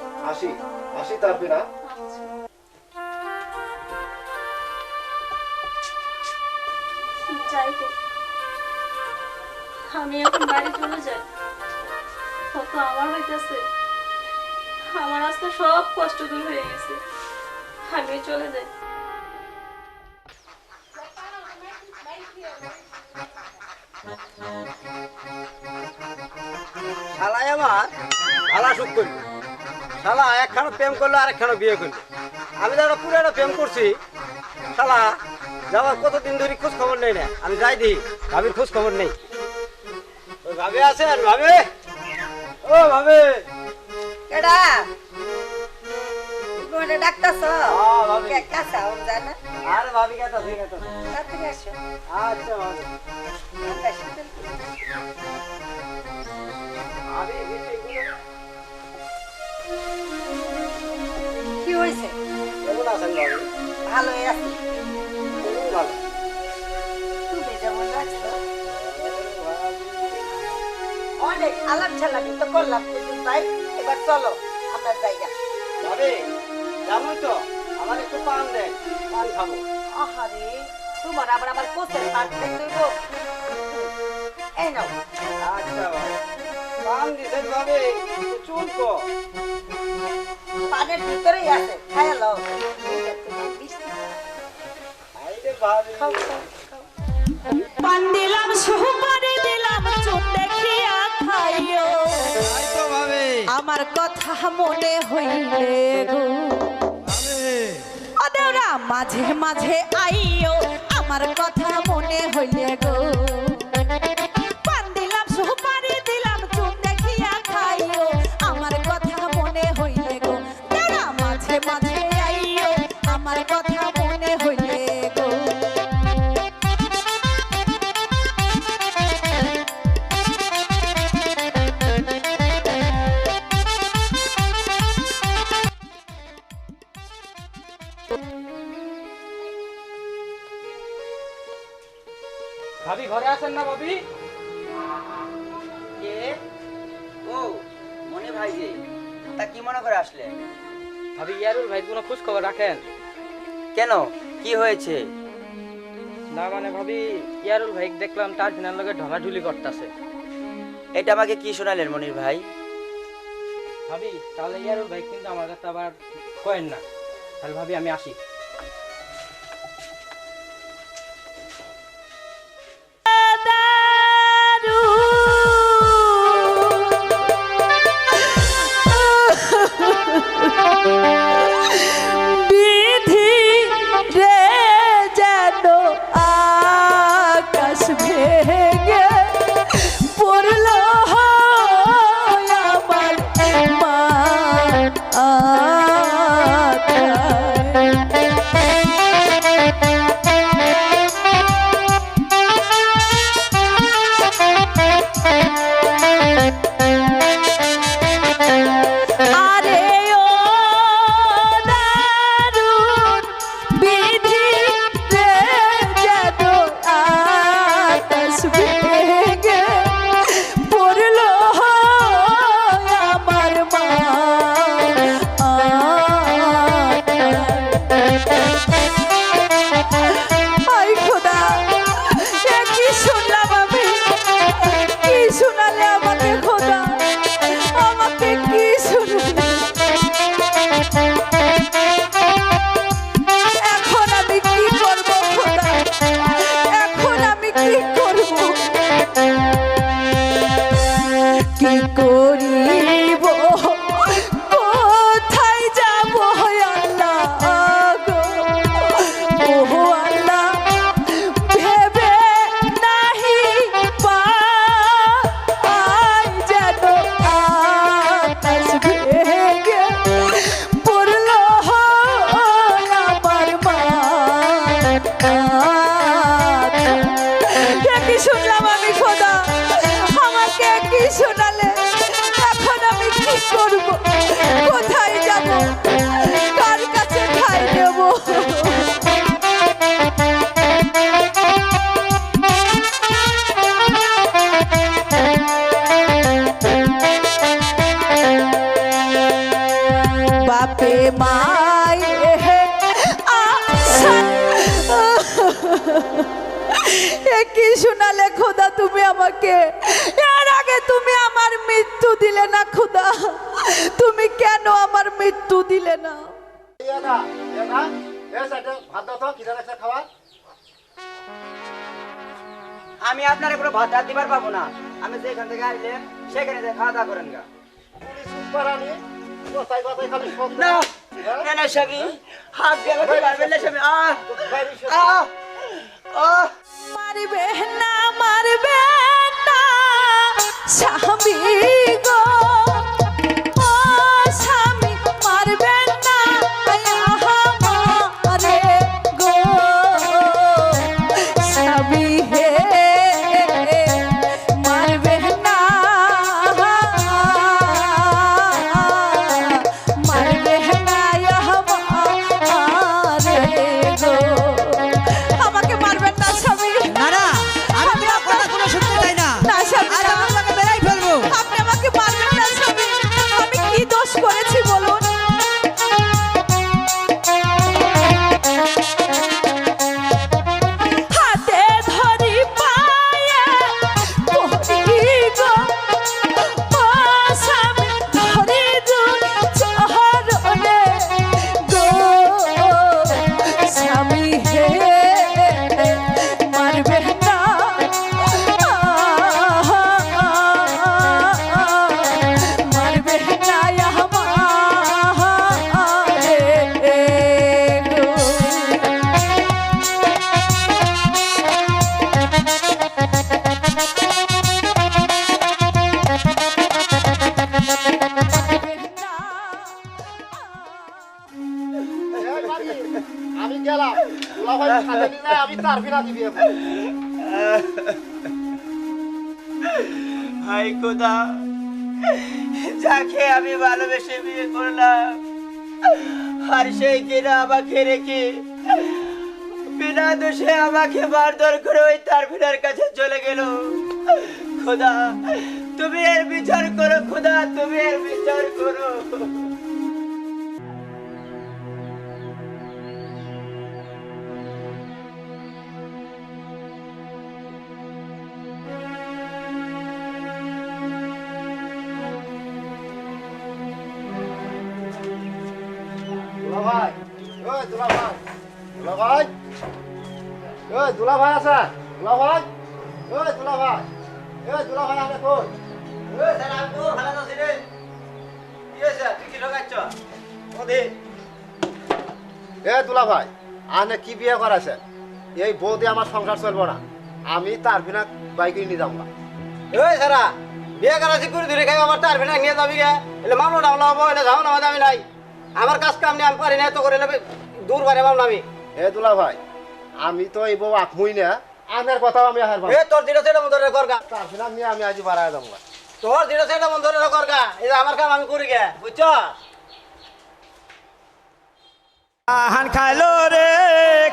আসি তারফিনা। আচ্ছা। যাই হোক, আমি এখন বাড়ি চলে যাই। কত আমার হইতেছে, আমার আজকে সব কষ্ট দূর হয়ে গেছে। আমি চলে যাই। শালাই আমার ভালা সুখ করলো, শালা একখানো প্রেম করলো আর একখানো বিয়ে করলো। আমি তো একটা পুরো প্রেম করছি, শালা যাওয়ার কতদিন ধরে খোঁজ খবর নেই না। আমি যাই দিই, ভাবির খোঁজ খবর নেই। ভাবি আছেন? ভাবি, ও ভাবি। কেডা তোমারে ডাকতাছ ভাবি। কে কাছে আউন যায় না আরে ভাবি কেটা ঠিক আছে তাড়াতাড়ি আসো আচ্ছা ভাবি আল্লাহ শুনতে ভাবি ভিডিও কি হইছে কেমন আছেন ভাবি ভালোই আছি খুব ভালো তুমি যেমন রাখছো অনেক আলাপ ছালাপি তো করলাম কিন্তু তাই এবার চলো আমরা জায়গা ভাবি জানো তো আমার একটু পান দেন পান খাবো আহারে তোমার আবার আমার কোচের পান খেতে হইব এই নাও আচ্ছা ভাবি পান দিছেন ভাবি একটু চুলকো পানের ভিতরেই আছে খাইয়া লও মিষ্টি আইরে ভাবি খাও খাও খাও পান দিলাম সুপারি দিলাম চোখ দেখিয়া খাইও তাই তো ভাবে আমার কথা মনে হইলে গো ওদেরা মাঝে মাঝে আইও আমার কথা মনে হইলে গো পান দিলাম সুপারি দিলাম চোখ দেখিয়া খাইও আমার কথা মনে হইলে গো ওদেরা মাঝে মাঝে আইও আমার কথা মনে হইলে গো ভাবি ঘরে আছেন না ভাবি? কে ও মনে ভাই যে তা কি মনে করে আসলে? ভাবি ইয়ারুল ভাই কোনো খোঁজ খবর রাখেন? কেন কি হয়েছে? না মানে ভাবি ইয়ারুল ভাই দেখলাম তার ফিনার লগে ঢলাঢুলি করতেছে। এটা আমাকে কি শোনালেন মনির ভাই? ভাবি তাহলে ইয়ারুল ভাই কিন্তু আমার কাছে আবার কয়েন না। তাহলে ভাবি আমি আসি। বিধি রে যেন আকাশ ভেঙে পড়ল আমার আরে ও দারুণ বিধি রে যেন আকাশ ভেঙে পড়ল আমার আই খোদা এ কি শুনলাম আমি কি শোনালে আমাকে খোদা আমাকে কি শোনালে এখন আমি কি করব খোদা এখন আমি কি করব কি করিব কোথায় যাব আল্লাহ গো ও আল্লাহ ভেবে নাহি পাই যেন আকাশ ভেঙে পড়ল আমার কি শুনলাম আমি খোদা আমাকে কি শোনালে এখন আমি কি করব কোথায় যাব কার কাছে ঠাই দেব বাপে মায়ে কি শোনালে খোদা তুমি আমাকে এর আগে তুমি আমার মৃত্যু দিলে না খোদা তুমি কেন আমার মৃত্যু দিলে না ইয়ানা ইয়ানা এ সাইডে ভাত দাও তো কিরা রাখছে খাওয়া আমি আপনারে কোনো ভাত রাত দিবার পাবো না। আমি যেখান থেকে আসলে সেখানে যে খাওয়া দাওয়া করেন গা। পুলিশ সুপারানি কথাই কথাই খালি শব্দ না না না স্বামী হাত দিয়ে আমাকে মারবেন না স্বামী মারবে না স্বামী গো ও স্বামী মারবে না আমি তারফিনাকে বিয়ে করব। হাই খোদা, যাকে আমি ভালোবেসে বিয়ে করলাম আর সেই কিনা আমাকে রেখে বিনা দোষে আমাকে মারধর করে ওই তারফিনার কাছে চলে গেল। খোদা, তুমি এর বিচার করো, খোদা তুমি এর বিচার করো। দুলাভাই, ওই দুলাভাই, দুলাভাই, ওই দুলাভাই আছে, দুলাভাই, ওই দুলাভাই, ওই দুলাভাই আছে কই? ওই স্যার, আমি তো ভালো আছি রে। কি হয়েছে, তুই কি ঢোকাচ্ছ ওদের? এ দুলাভাই, আপনি কি বিয়ে করাছেন? এই বউ দিয়ে আমার সংসার চলবো না, আমি তারফিনা বাইকে নিয়ে যাবো না। ওই সারা, বিয়ে করাছি করে ধরে খাই আমার তারফিনা নিয়ে যাবি গে? এলে মামলা ডামলা হবো, এলে যাও না আমি নাই। আমার কাজ কাম নিয়ে আমি পারি না, তো করে নেবে দূর বারে মামলা আমি। এ দুলাভাই, আমি তো এই বউ আঁকমুই না, আপনার কথাও আমি হার এ তোর যেটা সেটা মন ধরে করগা, তারফিনা নিয়ে আমি আজ বাড়ায় যাবো না। তোর যেটা সেটা মন ধরে করগা। এই যে আমার কাম আমি করি গে, বুঝছ? আহান খাইলো রে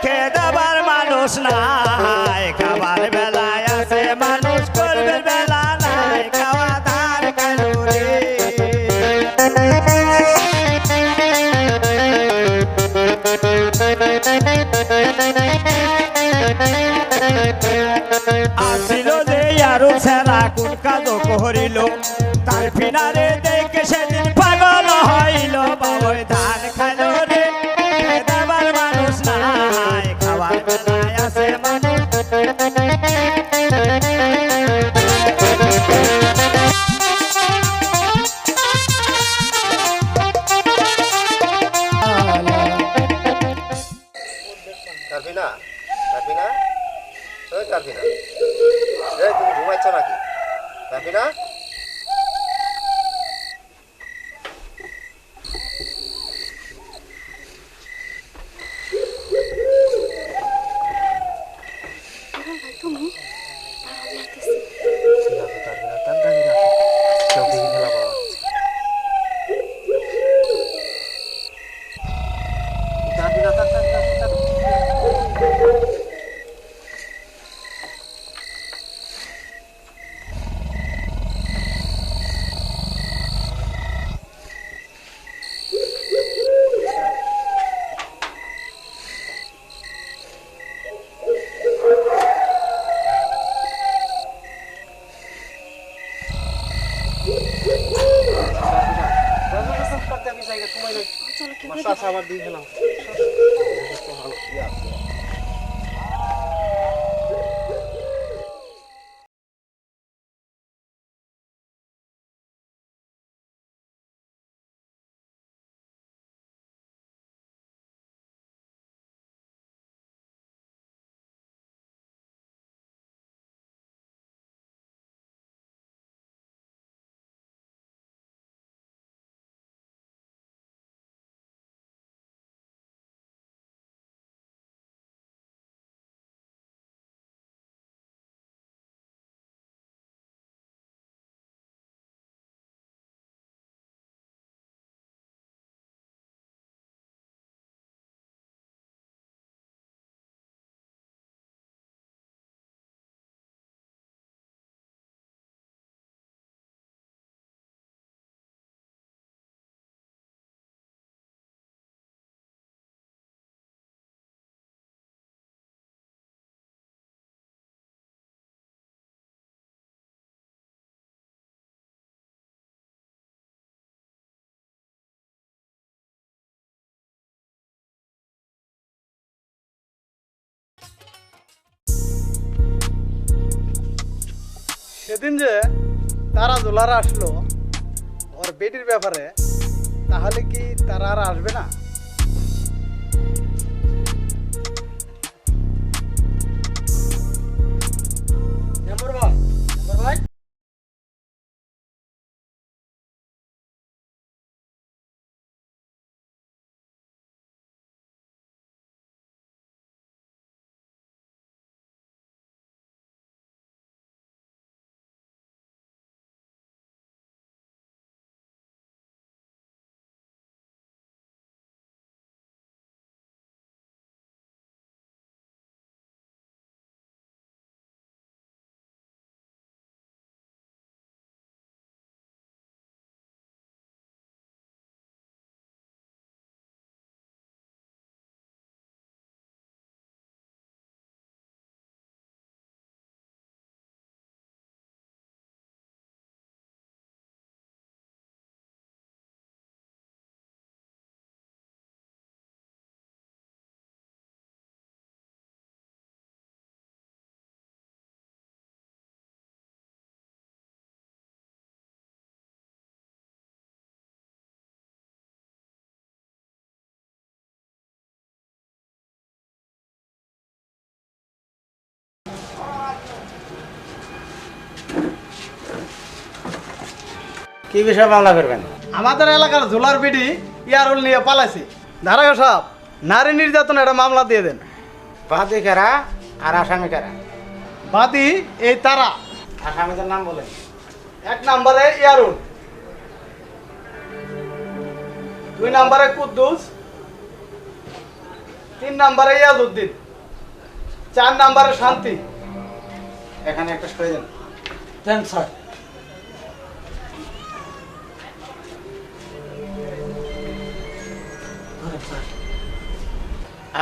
খেদাবার মানুষ নাই, খাবার বেলায় আছে মানুষ, করবে বেলা নাই, খাওয়া দান খাইলো রে। আসিল যে আরো ছেলা কোন কাজ করিল, তার ফিনারে দেখে সেদিন পাগল হইল, বাবুই ধান খাইলো রে খেদাবার মানুষ নাই, খাবার বেলায় আছে মানুষ। তারফিনা, তারফিনা, ওই তারফিনা, এই তুমি ঘুমাচ্ছ নাকি? তারফিনা, তুমি তাড়াতাড়ি আসতেছি। তারফিনা, তাড়াতাড়ি রাখো, কেউ দেখে ফেলা বাবা। তারফিনা, তাড়াতাড়ি রাখো, তাড়াতাড়ি। চলো কেউ আমার চাচা আবার দিয়ে গেলাম। সেদিন যে তারা দোলার আসলো ওর বেটির ব্যাপারে, তাহলে কি তারা আর আসবে না? কি বিষয়ে মামলা করবেন? আমাদের এলাকার ঝোলার বিডি ইয়ারুল নিয়ে পালাইছে। ধারাগো সাহেব, নারী নির্যাতন একটা মামলা দিয়ে দেন। বাদী কারা আর আসামি কারা? বাদী এই তারা। আসামিদের নাম বলেন। 1 নম্বরে ইয়ারুল, 2 নম্বরে কুদ্দুস, 3 নম্বরে ইয়াজউদ্দিন, 4 নম্বরে শান্তি। এখানে একটা সই দেন। দেন স্যার।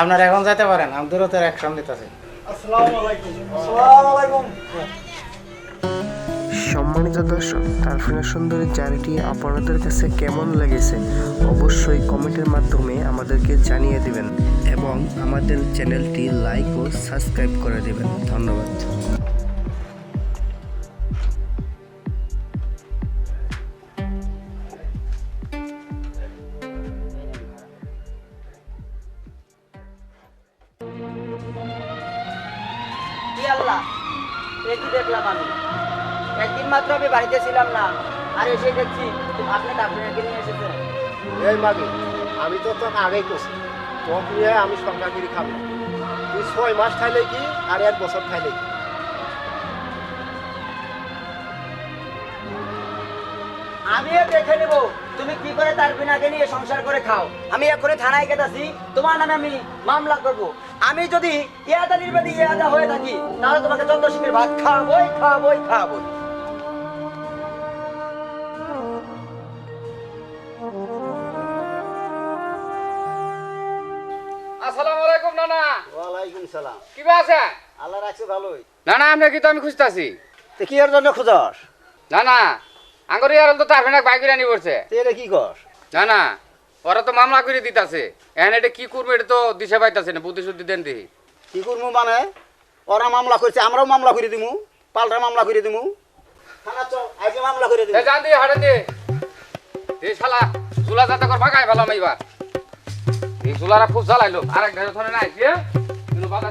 আপনারা এখন যেতে পারেন, আমি দূরত্বের অ্যাকশন নিতেছি। আসসালামু আলাইকুম। আসসালামু আলাইকুম। সম্মানিত দর্শক, তারফিনা সুন্দরীর জার্নিটি আপনাদের কাছে কেমন লেগেছে অবশ্যই কমেন্টের মাধ্যমে আমাদেরকে জানিয়ে দিবেন এবং আমাদের চ্যানেলটি লাইক ও সাবস্ক্রাইব করে দিবেন। ধন্যবাদ। কি আল্লাহ, এ কি দেখলাম আমি? একদিন মাত্র আমি বাড়িতে ছিলাম না, আর এসে দেখছি আপনি তারফিনাকে নিয়ে এসেছেন। এই মাগি, আমি তো তোকে আগেই করছি, তোকে নিয়ে আমি সরকারগিরি খাবো না। তুই 6 মাস খাইলে কি আর 1 বছর খাইলে কি? আমিও দেখে নেব তুমি কি করে তারফিনাকে নিয়ে সংসার করে খাও। আমি এখনই থানায় গেতাছি, তোমার নামে আমি মামলা করব। আমি যদি ইয়াদা নির্বাদী ইয়াদা হয়ে থাকি, তাহলে তোমাকে চন্দ্রশেখরের ভাত খাওয়াবই খাওয়াবই খাওয়াবই। আসসালামু আলাইকুম নানা। ওয়ালাইকুম সালাম। কি বা আছে? আল্লাহ রাখছে ভালোই। নানা আপনি কি তো আমি খুঁজতাছি। তো কি এর জন্য খুঁজস? নানা আঙ্গুর ইয়ার তো তারফিনাক বাইক করে আনি পড়ছে। তুই এটা কি কর? নানা ওরা তো মামলা করে দিতাছে, এখন এটা কি করবো এটা তো দিশা পাইতাছে না, বুদ্ধি শুদ্ধি দেন দেখি। কি করবো মানে? ওরা মামলা করছে, আমরাও মামলা করে দিমু, পাল্টা মামলা করে দিমু। থানা চল, আজকে মামলা করে দিমু। জান দিয়ে হাটে দিয়ে এই শালা চুলা যাতে কর ভাগাই ভালো এইবার। এই চুলারা খুব জ্বালাইলো, আর এক ধারে ধরে নাই কিন্তু বাধা